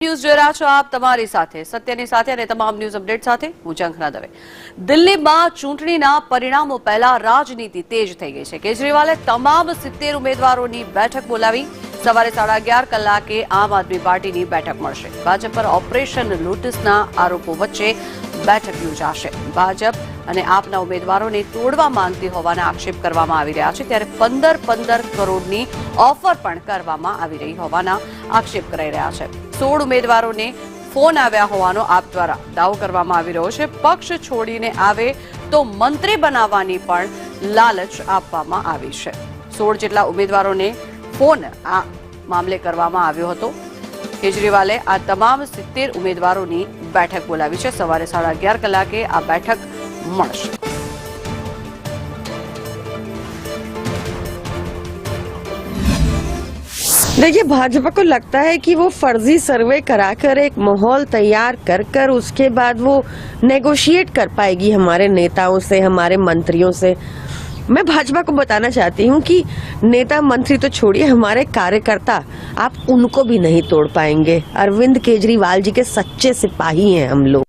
News જોઈ રહ્યા છો આપ તમારી સાથે સત્યની સાથે અને તમામ ન્યૂઝ અપડેટ સાથે હું ઝંખના દવે। દિલ્હીમાં ચૂંટણીના પરિણામો પહેલા રાજનીતિ તેજ થઈ ગઈ છે। કેજરીવાલે તમામ 70 ઉમેદવારોની બેઠક બોલાવી। સવારે 11:30 કલાકે આમ આદમી પાર્ટીની બેઠક મળશે। ભાજપ પર ઓપરેશન લોટસના આરોપો વચ્ચે બેઠક યોજાશે। ભાજપ અને આપના ઉમેદવારોને તોડવા માંગતી હોવાના આક્ષેપ કરવામાં આવી રહ્યા છે, ત્યારે 15 કરોડની ઓફર પણ કરવામાં આવી રહી હોવાના આક્ષેપ કરાઈ રહ્યા છે। 16 ઉમેદવારોને ફોન આવ્યા હોવાનો આપ દ્વારા દાવો કરવામાં આવી રહ્યો છે। પક્ષ છોડીને આવે તો મંત્રી બનાવવાની પણ લાલચ આપવામાં આવી છે। 16 જેટલા ઉમેદવારોને ફોન આ મામલે કરવામાં આવ્યો હતો। કેજરીવાલે આ તમામ 70 ઉમેદવારોની બેઠક બોલાવી છે। સવારે 11:30 કલાકે આ બેઠક મળશે। देखिए, भाजपा को लगता है कि वो फर्जी सर्वे कराकर एक माहौल तैयार कर उसके बाद वो नेगोशिएट कर पाएगी हमारे नेताओं से, हमारे मंत्रियों से। मैं भाजपा को बताना चाहती हूँ कि नेता मंत्री तो छोड़िए, हमारे कार्यकर्ता आप उनको भी नहीं तोड़ पाएंगे। अरविंद केजरीवाल जी के सच्चे सिपाही हैं हम लोग।